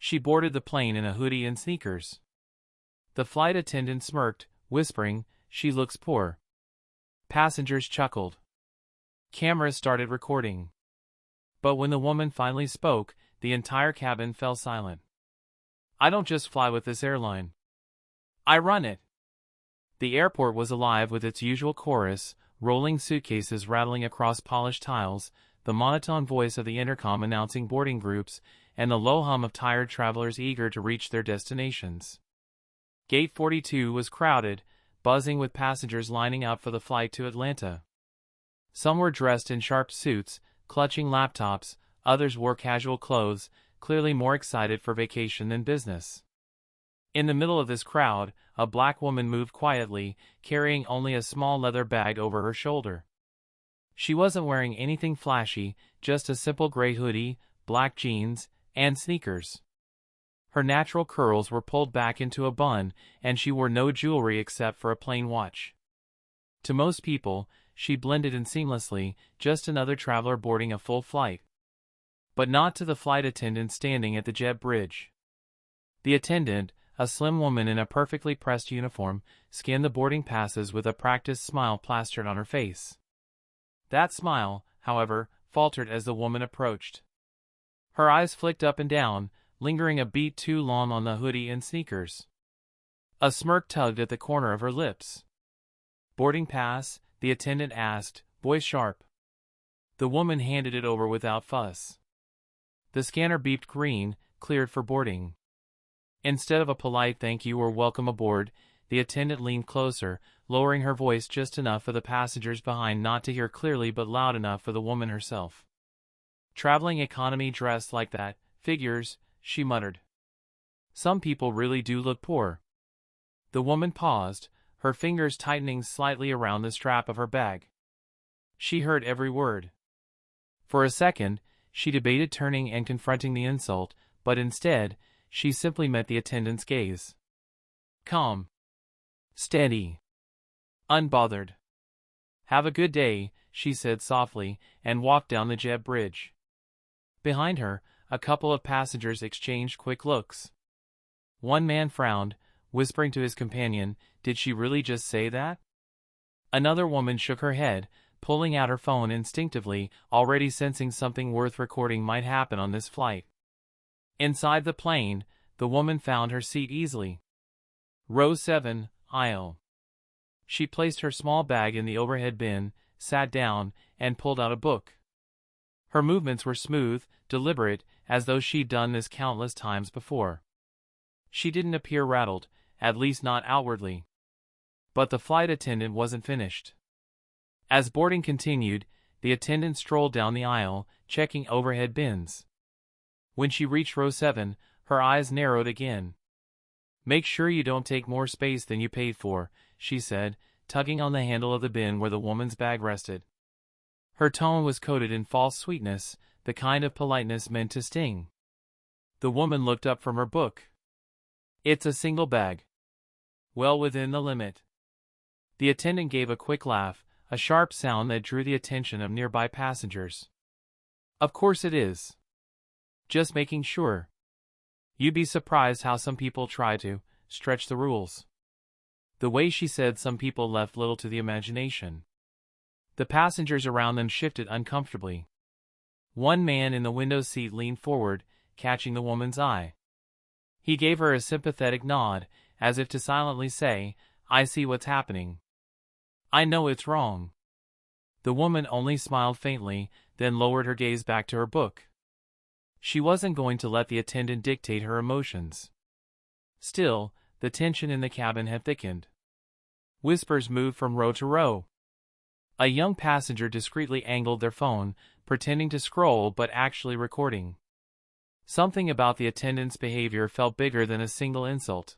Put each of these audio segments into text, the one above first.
She boarded the plane in a hoodie and sneakers. The flight attendant smirked, whispering, "She looks poor." Passengers chuckled. Cameras started recording. But when the woman finally spoke, the entire cabin fell silent. "I don't just fly with this airline. I run it." The airport was alive with its usual chorus, rolling suitcases rattling across polished tiles, the monotone voice of the intercom announcing boarding groups, and the low hum of tired travelers eager to reach their destinations. Gate 42 was crowded, buzzing with passengers lining up for the flight to Atlanta. Some were dressed in sharp suits, clutching laptops, others wore casual clothes, clearly more excited for vacation than business. In the middle of this crowd, a black woman moved quietly, carrying only a small leather bag over her shoulder. She wasn't wearing anything flashy, just a simple gray hoodie, black jeans, and sneakers. Her natural curls were pulled back into a bun, and she wore no jewelry except for a plain watch. To most people, she blended in seamlessly, just another traveler boarding a full flight. But not to the flight attendant standing at the jet bridge. The attendant, a slim woman in a perfectly pressed uniform, scanned the boarding passes with a practiced smile plastered on her face. That smile, however, faltered as the woman approached. Her eyes flicked up and down, lingering a beat too long on the hoodie and sneakers. A smirk tugged at the corner of her lips. "Boarding pass?" the attendant asked, voice sharp. The woman handed it over without fuss. The scanner beeped green, cleared for boarding. Instead of a polite "thank you" or "welcome aboard," the attendant leaned closer, lowering her voice just enough for the passengers behind not to hear clearly but loud enough for the woman herself. "Traveling economy dressed like that, figures," she muttered. "Some people really do look poor." The woman paused, her fingers tightening slightly around the strap of her bag. She heard every word. For a second, she debated turning and confronting the insult, but instead, she simply met the attendant's gaze. Calm. Steady. Unbothered. "Have a good day," she said softly, and walked down the jet bridge. Behind her, a couple of passengers exchanged quick looks. One man frowned, whispering to his companion, "Did she really just say that?" Another woman shook her head, pulling out her phone instinctively, already sensing something worth recording might happen on this flight. Inside the plane, the woman found her seat easily. Row 7, aisle. She placed her small bag in the overhead bin, sat down, and pulled out a book. Her movements were smooth, deliberate, as though she'd done this countless times before. She didn't appear rattled, at least not outwardly. But the flight attendant wasn't finished. As boarding continued, the attendant strolled down the aisle, checking overhead bins. When she reached row 7, her eyes narrowed again. "Make sure you don't take more space than you paid for," she said, tugging on the handle of the bin where the woman's bag rested. Her tone was coated in false sweetness, the kind of politeness meant to sting. The woman looked up from her book. "It's a single bag. Well within the limit." The attendant gave a quick laugh, a sharp sound that drew the attention of nearby passengers. "Of course it is. Just making sure. You'd be surprised how some people try to stretch the rules." The way she said "some people" left little to the imagination. The passengers around them shifted uncomfortably. One man in the window seat leaned forward, catching the woman's eye. He gave her a sympathetic nod, as if to silently say, "I see what's happening. I know it's wrong." The woman only smiled faintly, then lowered her gaze back to her book. She wasn't going to let the attendant dictate her emotions. Still, the tension in the cabin had thickened. Whispers moved from row to row. A young passenger discreetly angled their phone, pretending to scroll but actually recording. Something about the attendant's behavior felt bigger than a single insult.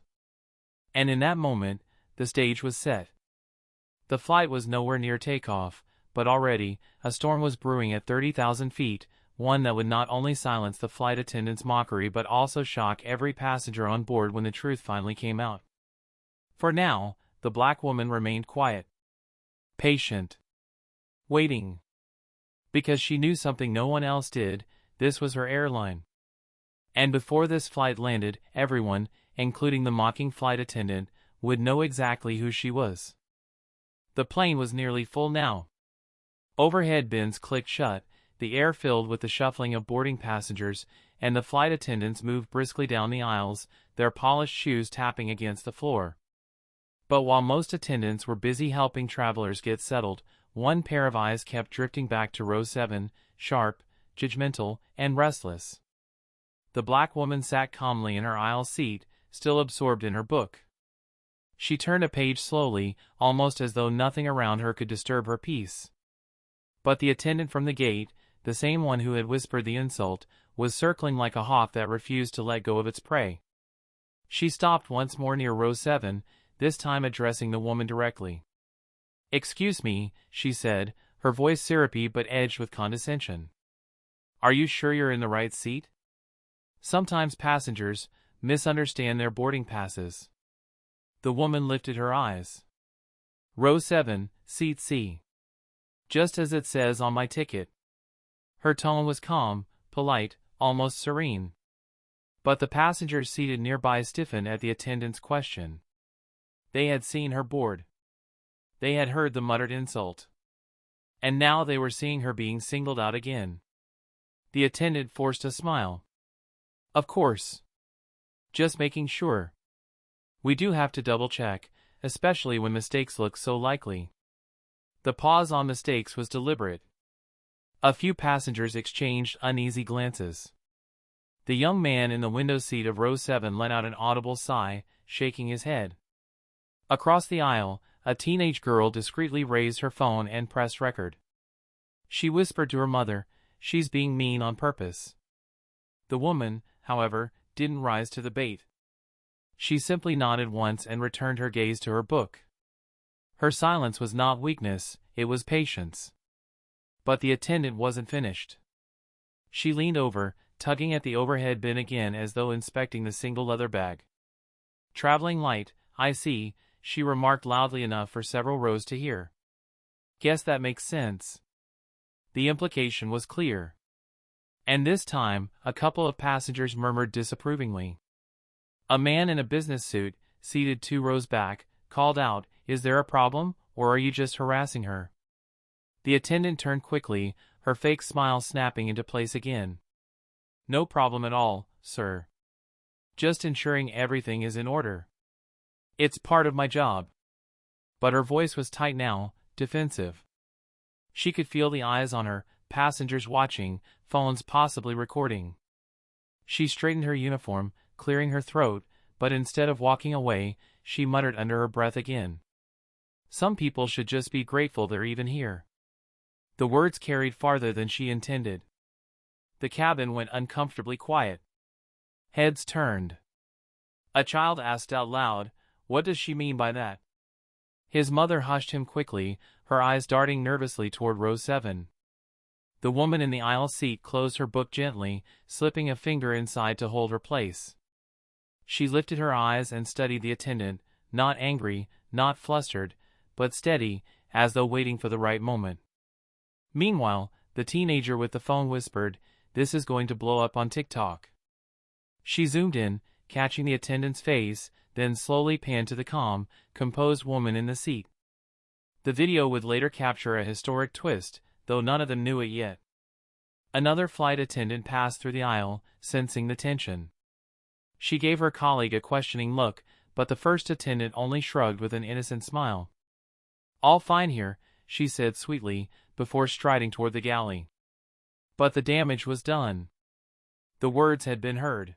And in that moment, the stage was set. The flight was nowhere near takeoff, but already, a storm was brewing at 30,000 feet, one that would not only silence the flight attendant's mockery but also shock every passenger on board when the truth finally came out. For now, the black woman remained quiet. Patient. Waiting. Because she knew something no one else did, this was her airline. And before this flight landed, everyone, including the mocking flight attendant, would know exactly who she was. The plane was nearly full now. Overhead bins clicked shut, the air filled with the shuffling of boarding passengers, and the flight attendants moved briskly down the aisles, their polished shoes tapping against the floor. But while most attendants were busy helping travelers get settled, one pair of eyes kept drifting back to row 7, sharp, judgmental, and restless. The black woman sat calmly in her aisle seat, still absorbed in her book. She turned a page slowly, almost as though nothing around her could disturb her peace. But the attendant from the gate, the same one who had whispered the insult, was circling like a hawk that refused to let go of its prey. She stopped once more near row 7, this time addressing the woman directly. "Excuse me," she said, her voice syrupy but edged with condescension. "Are you sure you're in the right seat? Sometimes passengers misunderstand their boarding passes." The woman lifted her eyes. "Row 7, seat C. Just as it says on my ticket." Her tone was calm, polite, almost serene. But the passengers seated nearby stiffened at the attendant's question. They had seen her board. They had heard the muttered insult. And now they were seeing her being singled out again. The attendant forced a smile. "Of course. Just making sure. We do have to double-check, especially when mistakes look so likely." The pause on mistakes was deliberate. A few passengers exchanged uneasy glances. The young man in the window seat of row 7 let out an audible sigh, shaking his head. Across the aisle, a teenage girl discreetly raised her phone and pressed record. She whispered to her mother, "She's being mean on purpose." The woman, however, didn't rise to the bait. She simply nodded once and returned her gaze to her book. Her silence was not weakness, it was patience. But the attendant wasn't finished. She leaned over, tugging at the overhead bin again as though inspecting the single leather bag. "Traveling light, I see," she remarked loudly enough for several rows to hear. "Guess that makes sense." The implication was clear. And this time, a couple of passengers murmured disapprovingly. A man in a business suit, seated 2 rows back, called out, "Is there a problem, or are you just harassing her?" The attendant turned quickly, her fake smile snapping into place again. "No problem at all, sir. Just ensuring everything is in order. It's part of my job." But her voice was tight now, defensive. She could feel the eyes on her, passengers watching, phones possibly recording. She straightened her uniform, clearing her throat, but instead of walking away, she muttered under her breath again. "Some people should just be grateful they're even here." The words carried farther than she intended. The cabin went uncomfortably quiet. Heads turned. A child asked out loud, "What does she mean by that?" His mother hushed him quickly, her eyes darting nervously toward row 7. The woman in the aisle seat closed her book gently, slipping a finger inside to hold her place. She lifted her eyes and studied the attendant, not angry, not flustered, but steady, as though waiting for the right moment. Meanwhile, the teenager with the phone whispered, "This is going to blow up on TikTok." She zoomed in, catching the attendant's face, then slowly panned to the calm, composed woman in the seat. The video would later capture a historic twist, though none of them knew it yet. Another flight attendant passed through the aisle, sensing the tension. She gave her colleague a questioning look, but the first attendant only shrugged with an innocent smile. "All fine here," she said sweetly, before striding toward the galley. But the damage was done. The words had been heard.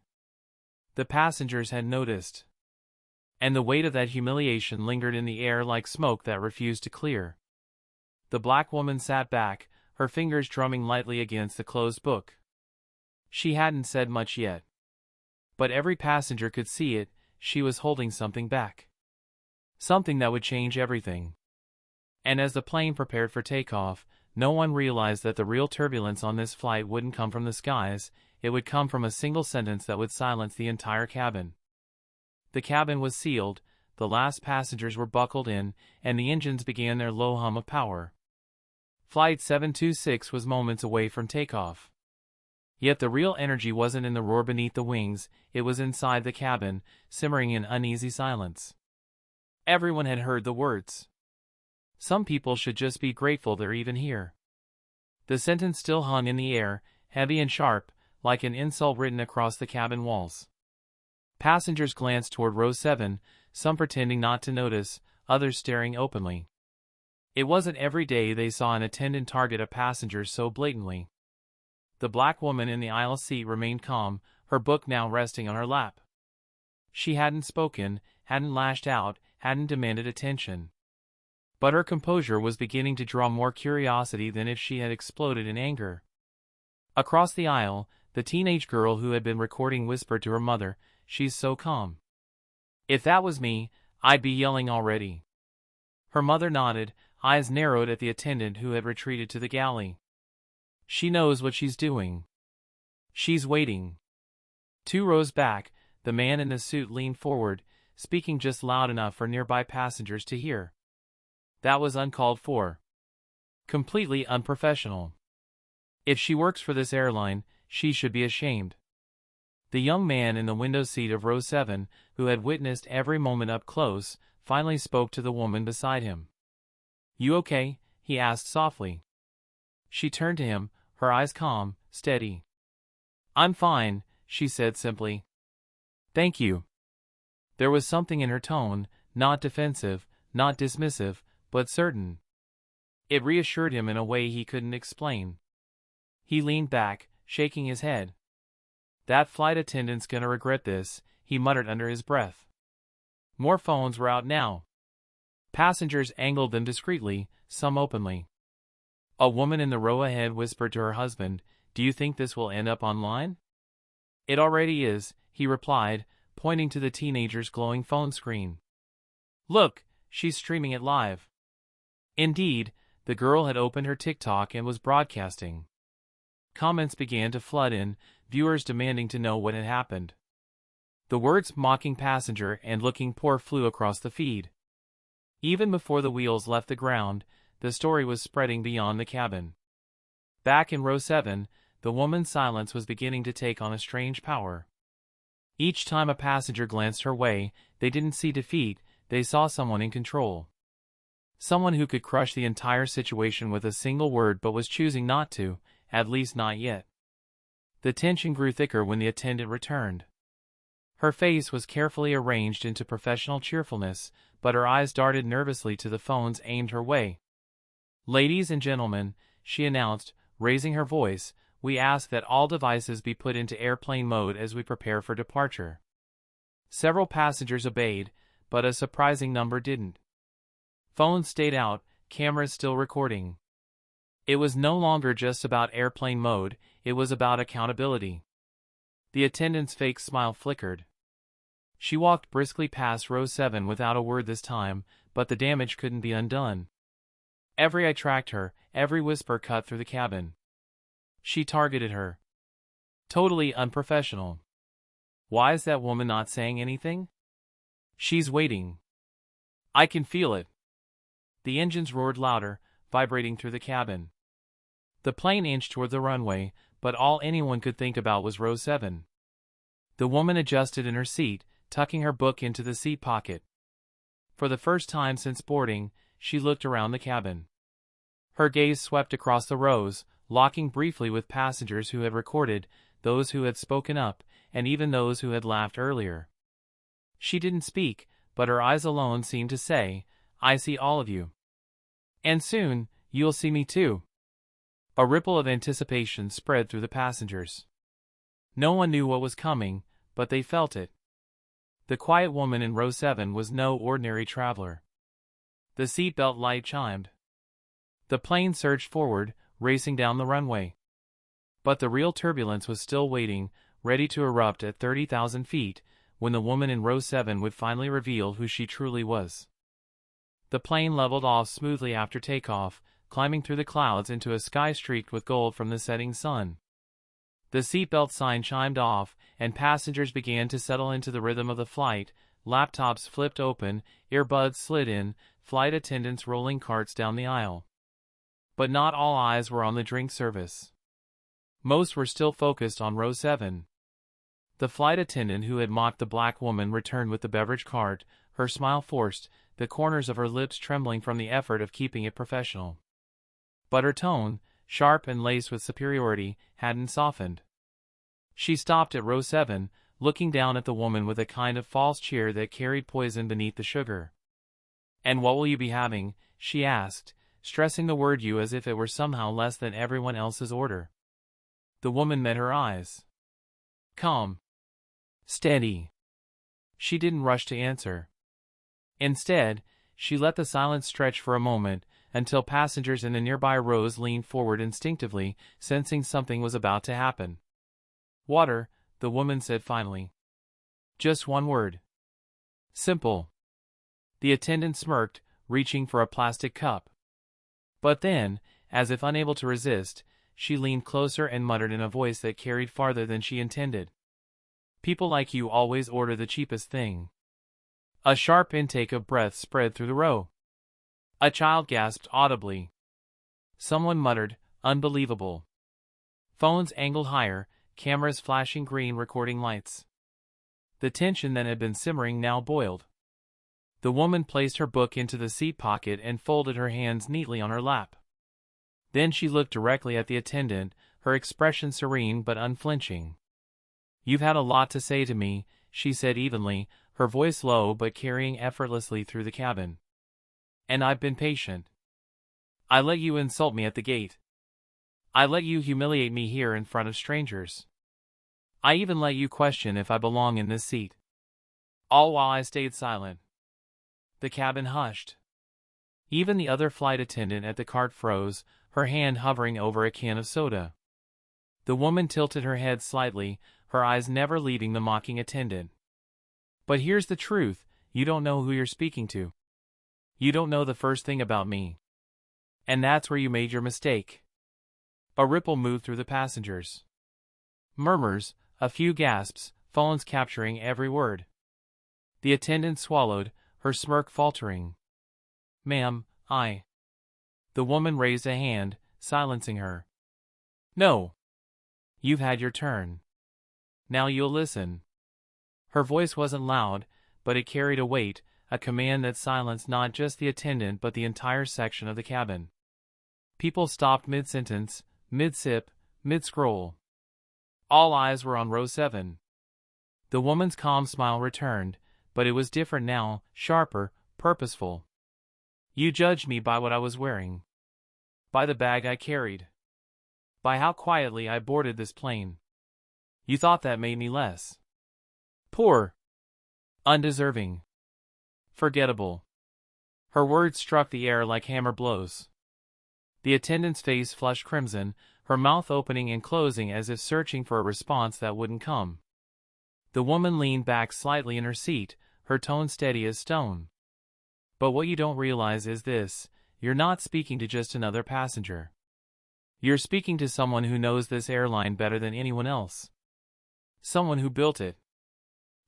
The passengers had noticed. And the weight of that humiliation lingered in the air like smoke that refused to clear. The black woman sat back, her fingers drumming lightly against the closed book. She hadn't said much yet. But every passenger could see it, she was holding something back. Something that would change everything. And as the plane prepared for takeoff, no one realized that the real turbulence on this flight wouldn't come from the skies, it would come from a single sentence that would silence the entire cabin. The cabin was sealed, the last passengers were buckled in, and the engines began their low hum of power. Flight 726 was moments away from takeoff. Yet the real energy wasn't in the roar beneath the wings, it was inside the cabin, simmering in uneasy silence. Everyone had heard the words. Some people should just be grateful they're even here. The sentence still hung in the air, heavy and sharp, like an insult written across the cabin walls. Passengers glanced toward row 7, some pretending not to notice, others staring openly. It wasn't every day they saw an attendant target a passenger so blatantly. The black woman in the aisle seat remained calm, her book now resting on her lap. She hadn't spoken, hadn't lashed out, hadn't demanded attention. But her composure was beginning to draw more curiosity than if she had exploded in anger. Across the aisle, the teenage girl who had been recording whispered to her mother, "She's so calm. If that was me, I'd be yelling already." Her mother nodded, eyes narrowed at the attendant who had retreated to the galley. "She knows what she's doing. She's waiting." 2 rows back, the man in the suit leaned forward, speaking just loud enough for nearby passengers to hear. That was uncalled for. Completely unprofessional. If she works for this airline, she should be ashamed. The young man in the window seat of row 7, who had witnessed every moment up close, finally spoke to the woman beside him. "You okay?" he asked softly. She turned to him, her eyes calm, steady. "I'm fine," she said simply. "Thank you." There was something in her tone, not defensive, not dismissive, but certain. It reassured him in a way he couldn't explain. He leaned back, shaking his head. "That flight attendant's gonna regret this," he muttered under his breath. More phones were out now. Passengers angled them discreetly, some openly. A woman in the row ahead whispered to her husband, "Do you think this will end up online?" "It already is," he replied, pointing to the teenager's glowing phone screen. "Look, she's streaming it live." Indeed, the girl had opened her TikTok and was broadcasting. Comments began to flood in, viewers demanding to know what had happened. The words "mocking passenger" and "looking poor" flew across the feed. Even before the wheels left the ground, the story was spreading beyond the cabin. Back in row 7, the woman's silence was beginning to take on a strange power. Each time a passenger glanced her way, they didn't see defeat, they saw someone in control. Someone who could crush the entire situation with a single word but was choosing not to, at least not yet. The tension grew thicker when the attendant returned. Her face was carefully arranged into professional cheerfulness, but her eyes darted nervously to the phones aimed her way. "Ladies and gentlemen," she announced, raising her voice, "we ask that all devices be put into airplane mode as we prepare for departure." Several passengers obeyed, but a surprising number didn't. Phones stayed out, cameras still recording. It was no longer just about airplane mode, it was about accountability. The attendant's fake smile flickered. She walked briskly past row 7 without a word this time, but the damage couldn't be undone. Every eye tracked her, every whisper cut through the cabin. She targeted her. Totally unprofessional. Why is that woman not saying anything? She's waiting. I can feel it. The engines roared louder, vibrating through the cabin. The plane inched toward the runway, but all anyone could think about was row 7. The woman adjusted in her seat, tucking her book into the seat pocket. For the first time since boarding, she looked around the cabin. Her gaze swept across the rows, locking briefly with passengers who had recorded, those who had spoken up, and even those who had laughed earlier. She didn't speak, but her eyes alone seemed to say, "I see all of you. And soon, you'll see me too." A ripple of anticipation spread through the passengers. No one knew what was coming, but they felt it. The quiet woman in row 7 was no ordinary traveler. The seatbelt light chimed. The plane surged forward, racing down the runway. But the real turbulence was still waiting, ready to erupt at 30,000 feet, when the woman in row 7 would finally reveal who she truly was. The plane leveled off smoothly after takeoff, climbing through the clouds into a sky streaked with gold from the setting sun. The seatbelt sign chimed off, and passengers began to settle into the rhythm of the flight. Laptops flipped open, earbuds slid in, flight attendants rolling carts down the aisle. But not all eyes were on the drink service. Most were still focused on row 7. The flight attendant who had mocked the black woman returned with the beverage cart, her smile forced, the corners of her lips trembling from the effort of keeping it professional. But her tone, sharp and laced with superiority, hadn't softened. She stopped at row 7, looking down at the woman with a kind of false cheer that carried poison beneath the sugar. "And what will you be having?" she asked, stressing the word "you" as if it were somehow less than everyone else's order. The woman met her eyes. Calm. Steady. She didn't rush to answer. Instead, she let the silence stretch for a moment, until passengers in the nearby rows leaned forward instinctively, sensing something was about to happen. "Water," the woman said finally. "Just one word." "Simple." The attendant smirked, reaching for a plastic cup. But then, as if unable to resist, she leaned closer and muttered in a voice that carried farther than she intended. "People like you always order the cheapest thing." A sharp intake of breath spread through the row. A child gasped audibly. Someone muttered, "Unbelievable." Phones angled higher, cameras flashing green recording lights. The tension that had been simmering now boiled. The woman placed her book into the seat pocket and folded her hands neatly on her lap. Then she looked directly at the attendant, her expression serene but unflinching. "You've had a lot to say to me," she said evenly, her voice low but carrying effortlessly through the cabin. "And I've been patient. I let you insult me at the gate. I let you humiliate me here in front of strangers. I even let you question if I belong in this seat. All while I stayed silent." The cabin hushed. Even the other flight attendant at the cart froze, her hand hovering over a can of soda. The woman tilted her head slightly, her eyes never leaving the mocking attendant. "But here's the truth, you don't know who you're speaking to. You don't know the first thing about me. And that's where you made your mistake." A ripple moved through the passengers. Murmurs, a few gasps, phones capturing every word. The attendant swallowed, her smirk faltering. "Ma'am, The woman raised a hand, silencing her. "No. You've had your turn. Now you'll listen." Her voice wasn't loud, but it carried a weight, a command that silenced not just the attendant but the entire section of the cabin. People stopped mid-sentence, mid-sip, mid-scroll. All eyes were on row 7. The woman's calm smile returned, but it was different now, sharper, purposeful. "You judged me by what I was wearing. By the bag I carried. By how quietly I boarded this plane. You thought that made me less. Poor. Undeserving. Forgettable." Her words struck the air like hammer blows. The attendant's face flushed crimson, her mouth opening and closing as if searching for a response that wouldn't come. The woman leaned back slightly in her seat, her tone steady as stone. "But what you don't realize is this, you're not speaking to just another passenger. You're speaking to someone who knows this airline better than anyone else. Someone who built it."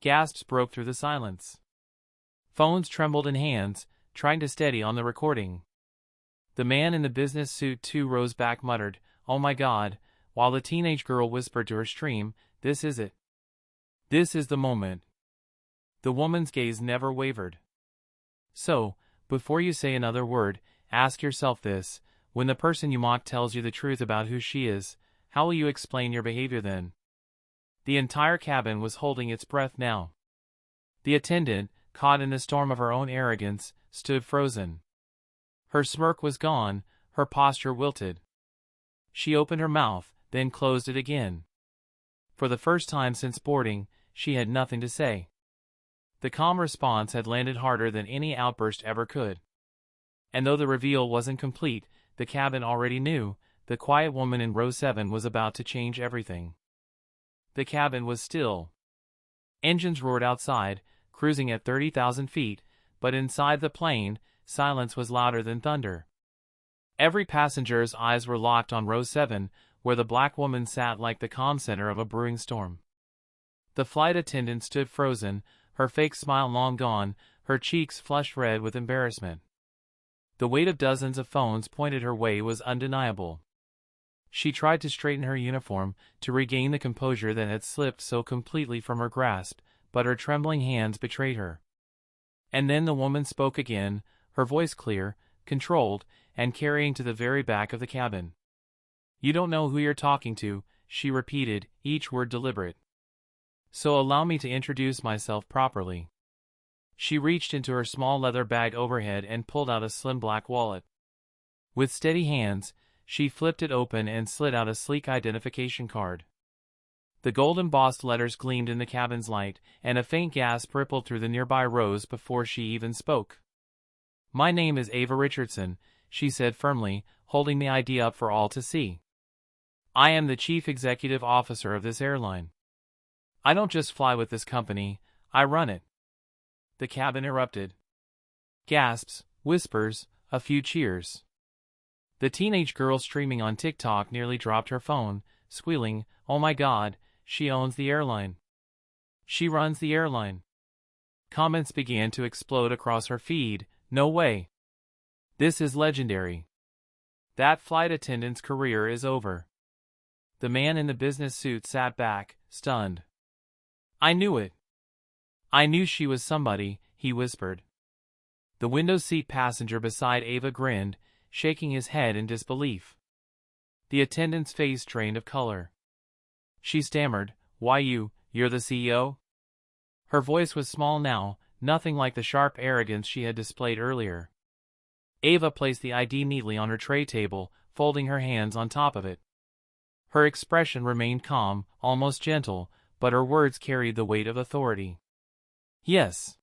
Gasps broke through the silence. Phones trembled in hands, trying to steady on the recording. The man in the business suit 2 rows back muttered, "Oh my God," while the teenage girl whispered to her stream, "This is it. This is the moment." The woman's gaze never wavered. "So, before you say another word, ask yourself this, when the person you mock tells you the truth about who she is, how will you explain your behavior then?" The entire cabin was holding its breath now. The attendant, caught in the storm of her own arrogance, stood frozen. Her smirk was gone, her posture wilted. She opened her mouth, then closed it again. For the first time since boarding, she had nothing to say. The calm response had landed harder than any outburst ever could. And though the reveal wasn't complete, the cabin already knew, the quiet woman in row 7 was about to change everything. The cabin was still. Engines roared outside, cruising at 30,000 feet, but inside the plane, silence was louder than thunder. Every passenger's eyes were locked on row 7, where the black woman sat like the calm center of a brewing storm. The flight attendant stood frozen, her fake smile long gone, her cheeks flushed red with embarrassment. The weight of dozens of phones pointed her way was undeniable. She tried to straighten her uniform, to regain the composure that had slipped so completely from her grasp, but her trembling hands betrayed her. And then the woman spoke again, her voice clear, controlled, and carrying to the very back of the cabin. "You don't know who you're talking to," she repeated, each word deliberate. "So allow me to introduce myself properly." She reached into her small leather bag overhead and pulled out a slim black wallet. With steady hands, she flipped it open and slid out a sleek identification card. The gold-embossed letters gleamed in the cabin's light, and a faint gasp rippled through the nearby rows before she even spoke. "My name is Ava Richardson," she said firmly, holding the ID up for all to see. "I am the chief executive officer of this airline. I don't just fly with this company, I run it." The cabin erupted. Gasps, whispers, a few cheers. The teenage girl streaming on TikTok nearly dropped her phone, squealing, "Oh my God, she owns the airline. She runs the airline." Comments began to explode across her feed. "No way. This is legendary. That flight attendant's career is over." The man in the business suit sat back, stunned. "I knew it. I knew she was somebody," he whispered. The window seat passenger beside Ava grinned, shaking his head in disbelief. The attendant's face drained of color. She stammered, "Why you're the CEO?" Her voice was small now, nothing like the sharp arrogance she had displayed earlier. Ava placed the ID neatly on her tray table, folding her hands on top of it. Her expression remained calm, almost gentle, but her words carried the weight of authority. "Yes.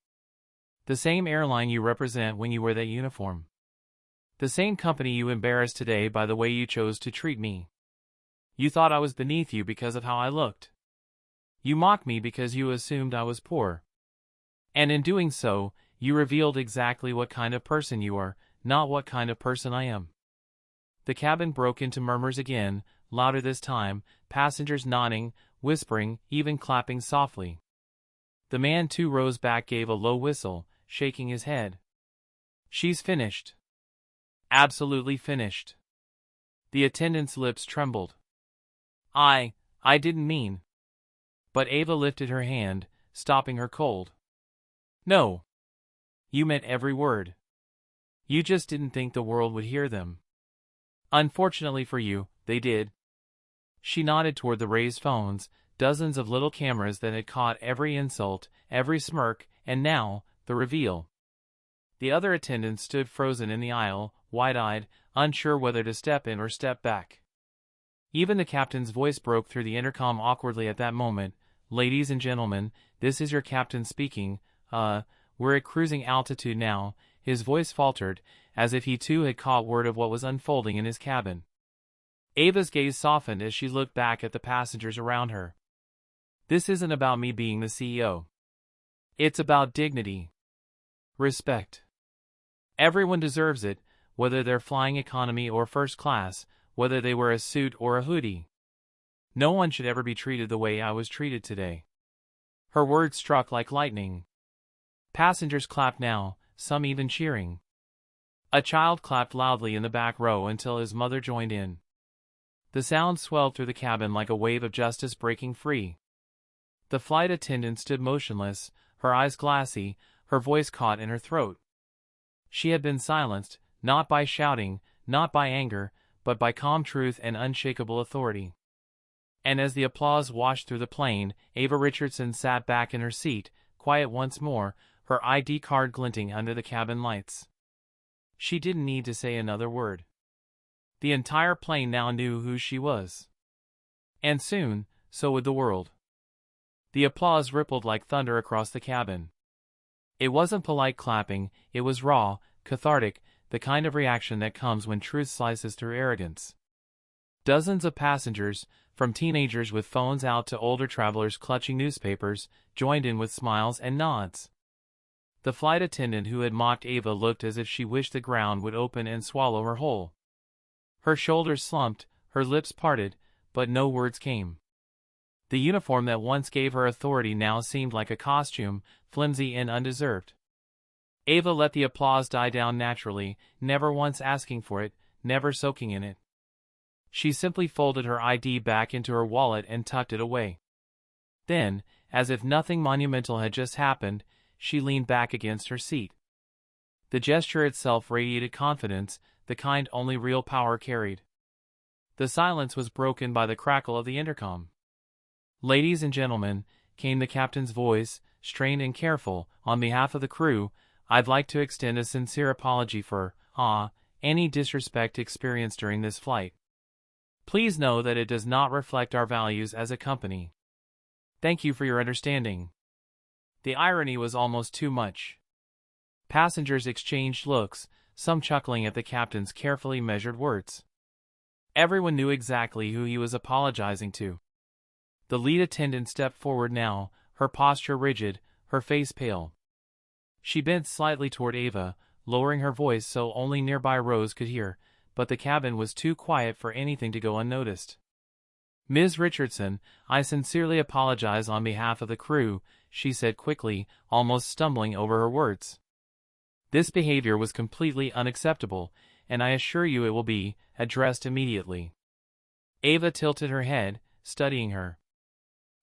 The same airline you represent when you wear that uniform. The same company you embarrassed today by the way you chose to treat me. You thought I was beneath you because of how I looked. You mocked me because you assumed I was poor. And in doing so, you revealed exactly what kind of person you are, not what kind of person I am." The cabin broke into murmurs again, louder this time, passengers nodding, whispering, even clapping softly. The man 2 rows back gave a low whistle, shaking his head. "She's finished. Absolutely finished." The attendant's lips trembled. I didn't mean." But Ava lifted her hand, stopping her cold. "No. You meant every word. You just didn't think the world would hear them. Unfortunately for you, they did." She nodded toward the raised phones, dozens of little cameras that had caught every insult, every smirk, and now, the reveal. The other attendants stood frozen in the aisle, wide-eyed, unsure whether to step in or step back. Even the captain's voice broke through the intercom awkwardly at that moment. "Ladies and gentlemen, this is your captain speaking. We're at cruising altitude now." His voice faltered, as if he too had caught word of what was unfolding in his cabin. Ava's gaze softened as she looked back at the passengers around her. "This isn't about me being the CEO. It's about dignity. Respect. Everyone deserves it, whether they're flying economy or first class, whether they wear a suit or a hoodie. No one should ever be treated the way I was treated today." Her words struck like lightning. Passengers clapped now, some even cheering. A child clapped loudly in the back row until his mother joined in. The sound swelled through the cabin like a wave of justice breaking free. The flight attendant stood motionless, her eyes glassy, her voice caught in her throat. She had been silenced, not by shouting, not by anger, but by calm truth and unshakable authority. And as the applause washed through the plane, Ava Richardson sat back in her seat, quiet once more, her ID card glinting under the cabin lights. She didn't need to say another word. The entire plane now knew who she was. And soon, so would the world. The applause rippled like thunder across the cabin. It wasn't polite clapping, it was raw, cathartic, the kind of reaction that comes when truth slices through arrogance. Dozens of passengers, from teenagers with phones out to older travelers clutching newspapers, joined in with smiles and nods. The flight attendant who had mocked Ava looked as if she wished the ground would open and swallow her whole. Her shoulders slumped, her lips parted, but no words came. The uniform that once gave her authority now seemed like a costume, flimsy and undeserved. Ava let the applause die down naturally, never once asking for it, never soaking in it. She simply folded her ID back into her wallet and tucked it away. Then, as if nothing monumental had just happened, she leaned back against her seat. The gesture itself radiated confidence, the kind only real power carried. The silence was broken by the crackle of the intercom. "Ladies and gentlemen," came the captain's voice, strained and careful, "on behalf of the crew, I'd like to extend a sincere apology for, any disrespect experienced during this flight. Please know that it does not reflect our values as a company. Thank you for your understanding." The irony was almost too much. Passengers exchanged looks, some chuckling at the captain's carefully measured words. Everyone knew exactly who he was apologizing to. The lead attendant stepped forward now, her posture rigid, her face pale. She bent slightly toward Ava, lowering her voice so only nearby Rose could hear, but the cabin was too quiet for anything to go unnoticed. "Ms. Richardson, I sincerely apologize on behalf of the crew," she said quickly, almost stumbling over her words. "This behavior was completely unacceptable, and I assure you it will be addressed immediately." Ava tilted her head, studying her.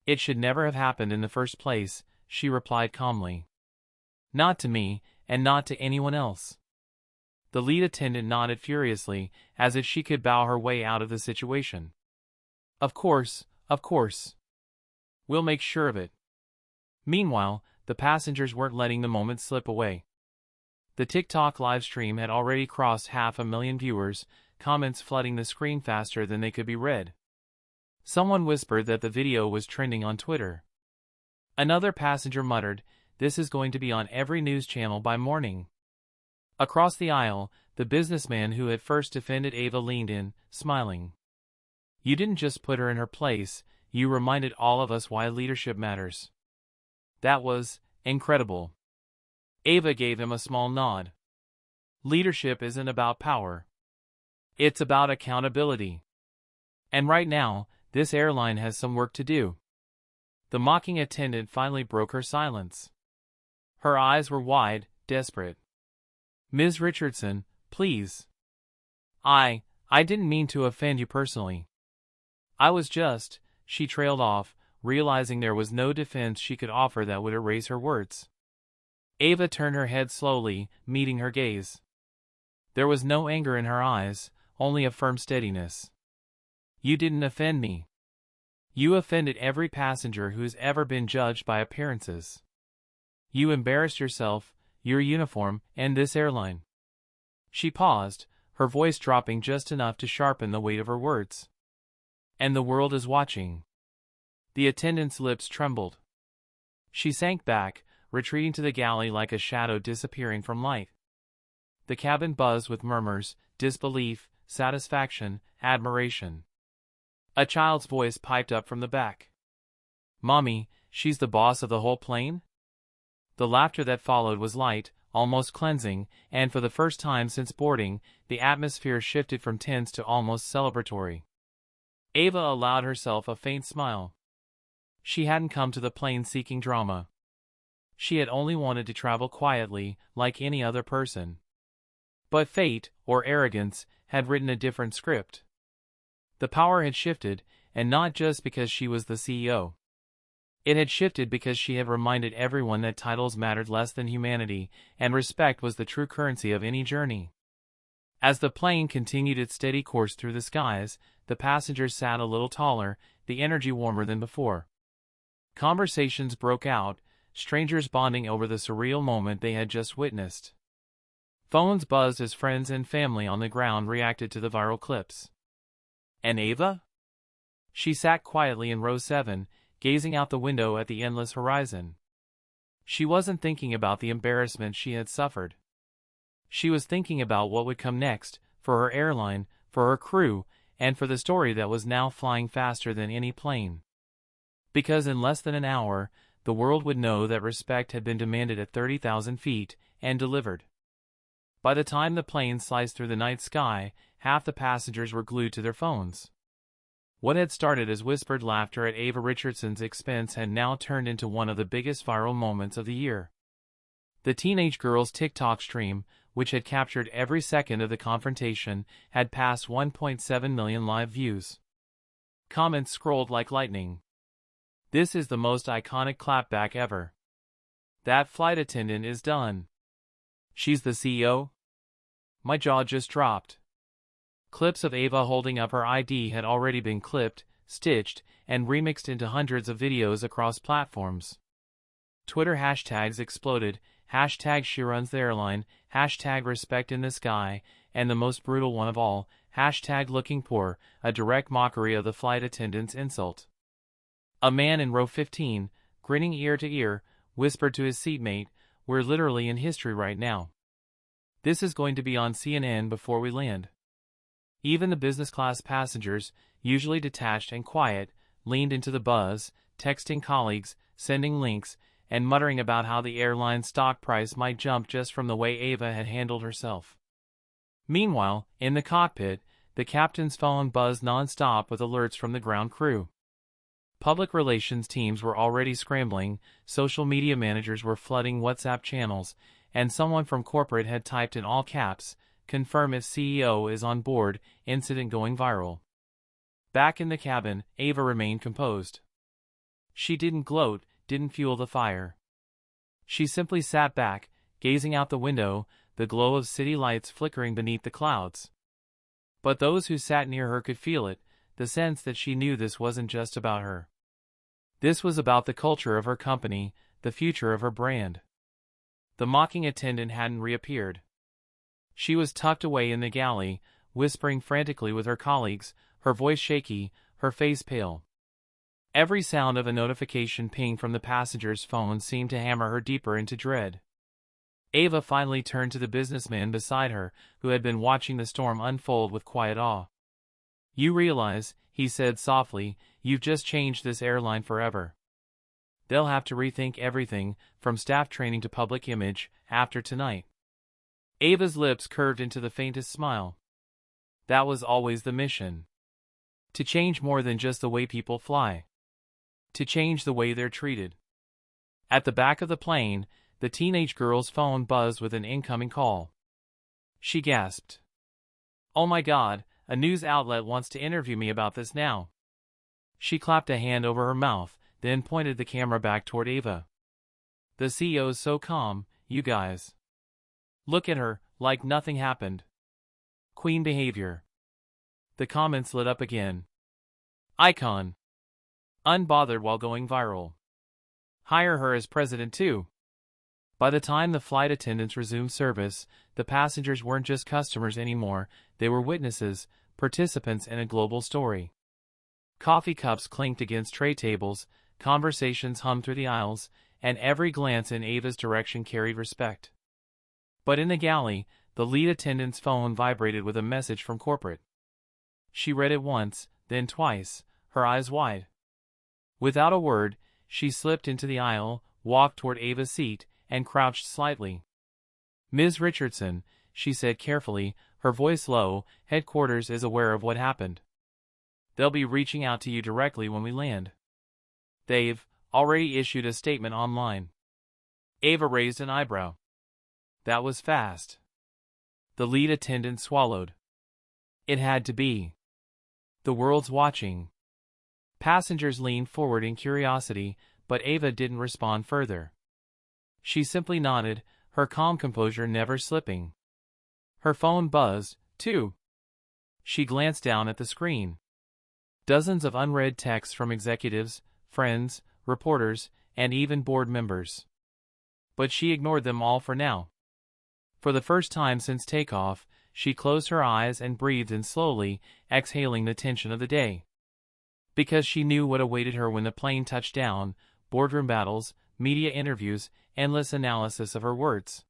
"It should never have happened in the first place," she replied calmly. "Not to me, and not to anyone else." The lead attendant nodded furiously, as if she could bow her way out of the situation. Of course. We'll make sure of it." Meanwhile, the passengers weren't letting the moment slip away. The TikTok livestream had already crossed 500,000 viewers, comments flooding the screen faster than they could be read. Someone whispered that the video was trending on Twitter. Another passenger muttered, "This is going to be on every news channel by morning." Across the aisle, the businessman who had first defended Ava leaned in, smiling. "You didn't just put her in her place, you reminded all of us why leadership matters." That was incredible. Ava gave him a small nod. Leadership isn't about power. It's about accountability. And right now, this airline has some work to do. The mocking attendant finally broke her silence. Her eyes were wide, desperate. "Ms. Richardson, please. I didn't mean to offend you personally. I was just," she trailed off, realizing there was no defense she could offer that would erase her words. Ava turned her head slowly, meeting her gaze. There was no anger in her eyes, only a firm steadiness. "You didn't offend me. You offended every passenger who's ever been judged by appearances. You embarrassed yourself, your uniform, and this airline." She paused, her voice dropping just enough to sharpen the weight of her words. "And the world is watching." The attendant's lips trembled. She sank back, retreating to the galley like a shadow disappearing from light. The cabin buzzed with murmurs, disbelief, satisfaction, admiration. A child's voice piped up from the back. "Mommy, she's the boss of the whole plane?" The laughter that followed was light, almost cleansing, and for the first time since boarding, the atmosphere shifted from tense to almost celebratory. Ava allowed herself a faint smile. She hadn't come to the plane seeking drama. She had only wanted to travel quietly, like any other person. But fate, or arrogance, had written a different script. The power had shifted, and not just because she was the CEO. It had shifted because she had reminded everyone that titles mattered less than humanity, and respect was the true currency of any journey. As the plane continued its steady course through the skies, the passengers sat a little taller, the energy warmer than before. Conversations broke out, strangers bonding over the surreal moment they had just witnessed. Phones buzzed as friends and family on the ground reacted to the viral clips. And Ava? She sat quietly in row 7, gazing out the window at the endless horizon. She wasn't thinking about the embarrassment she had suffered. She was thinking about what would come next, for her airline, for her crew, and for the story that was now flying faster than any plane. Because in less than an hour, the world would know that respect had been demanded at 30,000 feet, and delivered. By the time the plane sliced through the night sky, half the passengers were glued to their phones. What had started as whispered laughter at Ava Richardson's expense had now turned into one of the biggest viral moments of the year. The teenage girl's TikTok stream, which had captured every second of the confrontation, had passed 1.7 million live views. Comments scrolled like lightning. "This is the most iconic clapback ever. That flight attendant is done. She's the CEO?" My jaw just dropped. Clips of Ava holding up her ID had already been clipped, stitched, and remixed into hundreds of videos across platforms. Twitter hashtags exploded, hashtag she runs the airline, hashtag respect in the sky, and the most brutal one of all, hashtag looking poor, a direct mockery of the flight attendant's insult. A man in row 15, grinning ear to ear, whispered to his seatmate, "We're literally in history right now. This is going to be on CNN before we land." Even the business class passengers, usually detached and quiet, leaned into the buzz, texting colleagues, sending links, and muttering about how the airline's stock price might jump just from the way Ava had handled herself. Meanwhile, in the cockpit, the captain's phone buzzed non-stop with alerts from the ground crew. Public relations teams were already scrambling, social media managers were flooding WhatsApp channels, and someone from corporate had typed in all caps, "Confirm if CEO is on board, incident going viral." Back in the cabin, Ava remained composed. She didn't gloat, didn't fuel the fire. She simply sat back, gazing out the window, the glow of city lights flickering beneath the clouds. But those who sat near her could feel it, the sense that she knew this wasn't just about her. This was about the culture of her company, the future of her brand. The mocking attendant hadn't reappeared. She was tucked away in the galley, whispering frantically with her colleagues, her voice shaky, her face pale. Every sound of a notification ping from the passenger's phone seemed to hammer her deeper into dread. Ava finally turned to the businessman beside her, who had been watching the storm unfold with quiet awe. "You realize," he said softly, "you've just changed this airline forever. They'll have to rethink everything, from staff training to public image, after tonight." Ava's lips curved into the faintest smile. That was always the mission. To change more than just the way people fly. To change the way they're treated. At the back of the plane, the teenage girl's phone buzzed with an incoming call. She gasped. "Oh my God, a news outlet wants to interview me about this now." She clapped a hand over her mouth, then pointed the camera back toward Ava. "The CEO's so calm, you guys. Look at her, like nothing happened. Queen behavior." The comments lit up again. "Icon. Unbothered while going viral. Hire her as president too." By the time the flight attendants resumed service, the passengers weren't just customers anymore, they were witnesses, participants in a global story. Coffee cups clinked against tray tables, conversations hummed through the aisles, and every glance in Ava's direction carried respect. But in the galley, the lead attendant's phone vibrated with a message from corporate. She read it once, then twice, her eyes wide. Without a word, she slipped into the aisle, walked toward Ava's seat, and crouched slightly. "Ms. Richardson," she said carefully, her voice low, "headquarters is aware of what happened. They'll be reaching out to you directly when we land. They've already issued a statement online." Ava raised an eyebrow. That was fast. The lead attendant swallowed. It had to be. The world's watching. Passengers leaned forward in curiosity, but Ava didn't respond further. She simply nodded, her calm composure never slipping. Her phone buzzed, too. She glanced down at the screen. Dozens of unread texts from executives, friends, reporters, and even board members. But she ignored them all for now. For the first time since takeoff, she closed her eyes and breathed in slowly, exhaling the tension of the day. Because she knew what awaited her when the plane touched down: boardroom battles, media interviews, endless analysis of her words.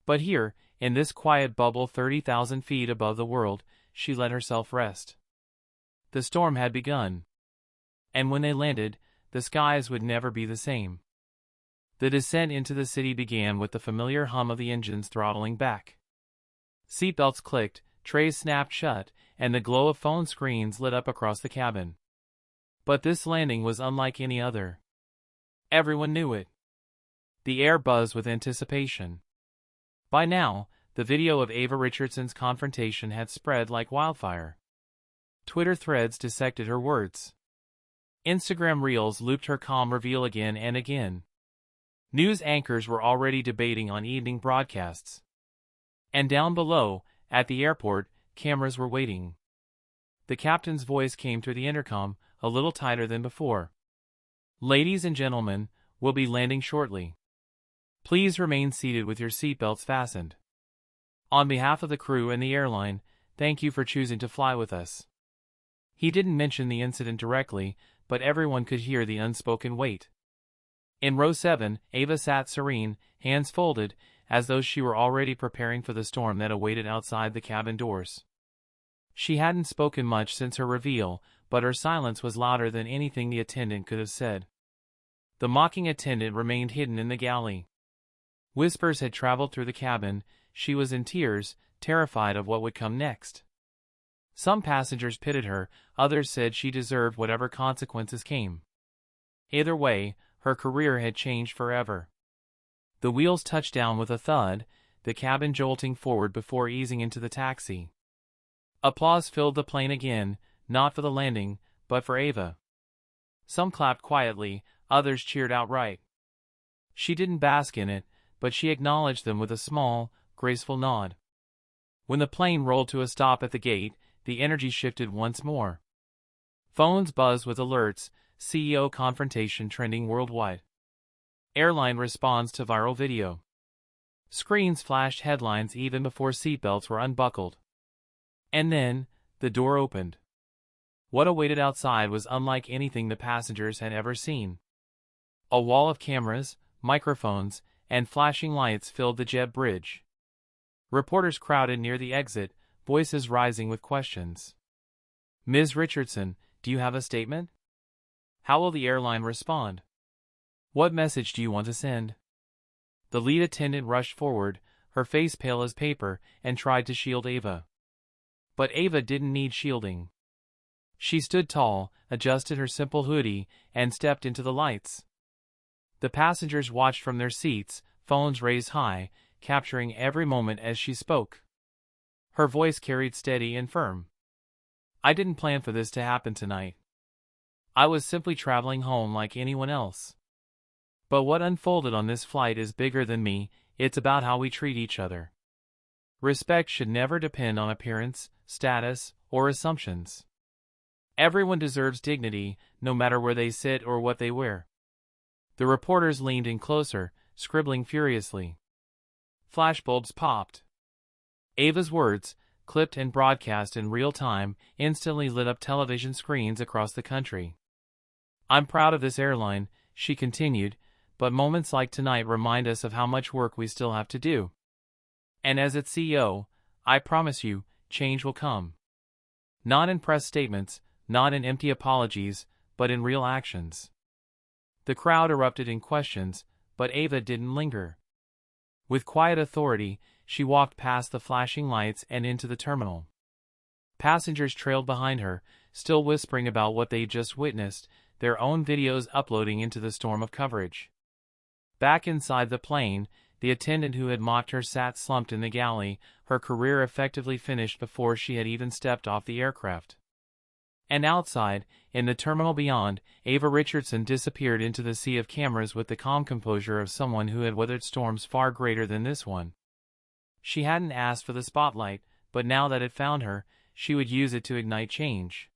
But here, in this quiet bubble 30,000 feet above the world, she let herself rest. The storm had begun. And when they landed, the skies would never be the same. The descent into the city began with the familiar hum of the engines throttling back. Seatbelts clicked, trays snapped shut, and the glow of phone screens lit up across the cabin. But this landing was unlike any other. Everyone knew it. The air buzzed with anticipation. By now, the video of Ava Richardson's confrontation had spread like wildfire. Twitter threads dissected her words. Instagram reels looped her calm reveal again and again. News anchors were already debating on evening broadcasts. And down below, at the airport, cameras were waiting. The captain's voice came through the intercom, a little tighter than before. "Ladies and gentlemen, we'll be landing shortly. Please remain seated with your seatbelts fastened. On behalf of the crew and the airline, thank you for choosing to fly with us." He didn't mention the incident directly, but everyone could hear the unspoken weight. In row 7, Ava sat serene, hands folded, as though she were already preparing for the storm that awaited outside the cabin doors. She hadn't spoken much since her reveal, but her silence was louder than anything the attendant could have said. The mocking attendant remained hidden in the galley. Whispers had traveled through the cabin. She was in tears, terrified of what would come next. Some passengers pitied her, others said she deserved whatever consequences came. Either way, her career had changed forever. The wheels touched down with a thud, the cabin jolting forward before easing into the taxi. Applause filled the plane again, not for the landing, but for Ava. Some clapped quietly, others cheered outright. She didn't bask in it, but she acknowledged them with a small, graceful nod. When the plane rolled to a stop at the gate, the energy shifted once more. Phones buzzed with alerts, CEO confrontation trending worldwide. Airline responds to viral video. Screens flashed headlines even before seatbelts were unbuckled. And then, the door opened. What awaited outside was unlike anything the passengers had ever seen. A wall of cameras, microphones, and flashing lights filled the jet bridge. Reporters crowded near the exit, voices rising with questions. "Ms. Richardson, do you have a statement? How will the airline respond? What message do you want to send?" The lead attendant rushed forward, her face pale as paper, and tried to shield Ava. But Ava didn't need shielding. She stood tall, adjusted her simple hoodie, and stepped into the lights. The passengers watched from their seats, phones raised high, capturing every moment as she spoke. Her voice carried steady and firm. "I didn't plan for this to happen tonight. I was simply traveling home like anyone else. But what unfolded on this flight is bigger than me. It's about how we treat each other. Respect should never depend on appearance, status, or assumptions. Everyone deserves dignity, no matter where they sit or what they wear." The reporters leaned in closer, scribbling furiously. Flashbulbs popped. Ava's words, clipped and broadcast in real time, instantly lit up television screens across the country. "I'm proud of this airline," she continued, "but moments like tonight remind us of how much work we still have to do. And as its CEO, I promise you, change will come. Not in press statements, not in empty apologies, but in real actions." The crowd erupted in questions, but Ava didn't linger. With quiet authority, she walked past the flashing lights and into the terminal. Passengers trailed behind her, still whispering about what they'd just witnessed, their own videos uploading into the storm of coverage. Back inside the plane, the attendant who had mocked her sat slumped in the galley, her career effectively finished before she had even stepped off the aircraft. And outside, in the terminal beyond, Ava Richardson disappeared into the sea of cameras with the calm composure of someone who had weathered storms far greater than this one. She hadn't asked for the spotlight, but now that it found her, she would use it to ignite change.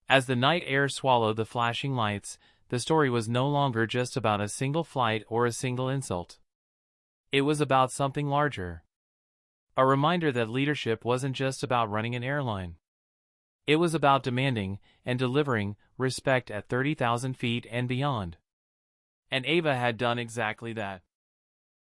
As the night air swallowed the flashing lights, the story was no longer just about a single flight or a single insult. It was about something larger. A reminder that leadership wasn't just about running an airline. It was about demanding and delivering respect at 30,000 feet and beyond. And Ava had done exactly that.